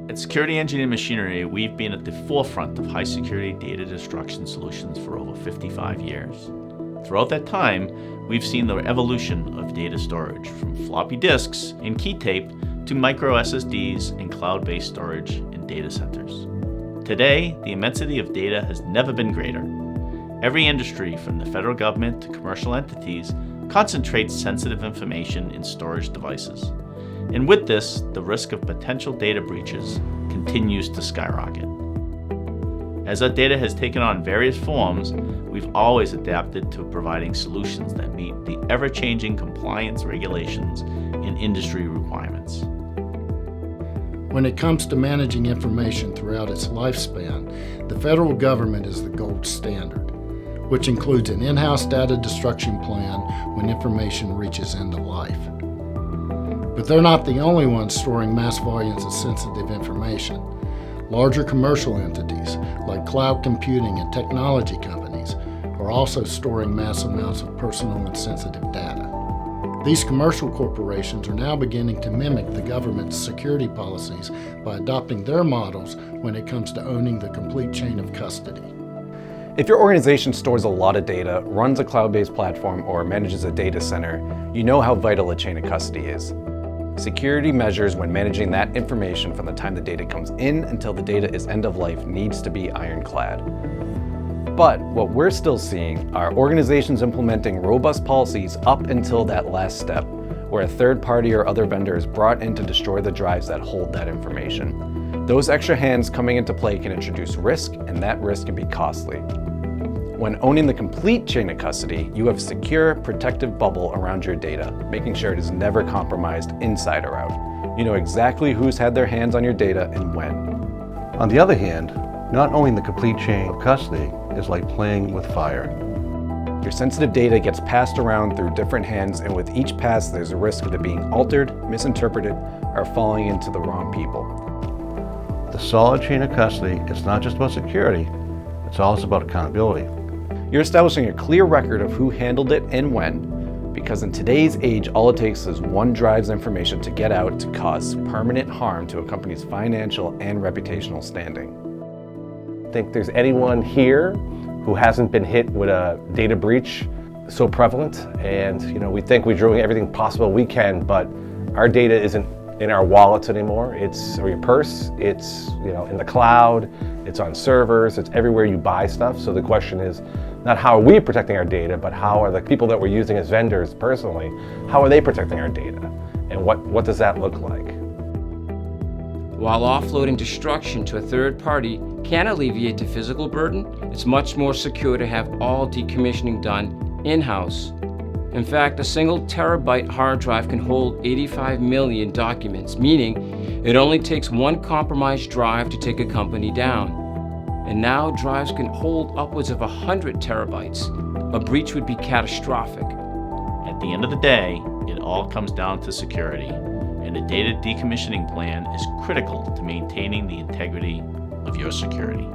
At Security Engineering Machinery, we've been at the forefront of high-security data destruction solutions for over 55 years. Throughout that time, we've seen the evolution of data storage, from floppy disks and key tape to micro SSDs and cloud-based storage in data centers. Today, the immensity of data has never been greater. Every industry, from the federal government to commercial entities, concentrates sensitive information in storage devices. And with this, the risk of potential data breaches continues to skyrocket. As our data has taken on various forms, we've always adapted to providing solutions that meet the ever-changing compliance regulations and industry requirements. When it comes to managing information throughout its lifespan, the federal government is the gold standard, which includes an in-house data destruction plan when information reaches end of life. But they're not the only ones storing mass volumes of sensitive information. Larger commercial entities, like cloud computing and technology companies, are also storing mass amounts of personal and sensitive data. These commercial corporations are now beginning to mimic the government's security policies by adopting their models when it comes to owning the complete chain of custody. If your organization stores a lot of data, runs a cloud-based platform, or manages a data center, you know how vital a chain of custody is. Security measures when managing that information from the time the data comes in until the data is end of life needs to be ironclad. But what we're still seeing are organizations implementing robust policies up until that last step, where a third party or other vendor is brought in to destroy the drives that hold that information. Those extra hands coming into play can introduce risk, and that risk can be costly. When owning the complete chain of custody, you have a secure, protective bubble around your data, making sure it is never compromised inside or out. You know exactly who's had their hands on your data and when. On the other hand, not owning the complete chain of custody is like playing with fire. Your sensitive data gets passed around through different hands, and with each pass there's a risk of it being altered, misinterpreted, or falling into the wrong people. The solid chain of custody is not just about security, it's also about accountability. You're establishing a clear record of who handled it and when, because in today's age, all it takes is one drive's information to get out to cause permanent harm to a company's financial and reputational standing. I think there's anyone here who hasn't been hit with a data breach so prevalent, and we think we're doing everything possible we can, but our data isn't in our wallets anymore. It's or your purse, it's in the cloud, it's on servers, it's everywhere you buy stuff. So the question is not how are we protecting our data, but how are the people that we're using as vendors personally, how are they protecting our data? And what does that look like? While offloading destruction to a third party can alleviate the physical burden, it's much more secure to have all decommissioning done in-house. In fact, a single terabyte hard drive can hold 85 million documents, meaning it only takes one compromised drive to take a company down. And now drives can hold upwards of 100 terabytes. A breach would be catastrophic. At the end of the day, it all comes down to security, and a data decommissioning plan is critical to maintaining the integrity of your security.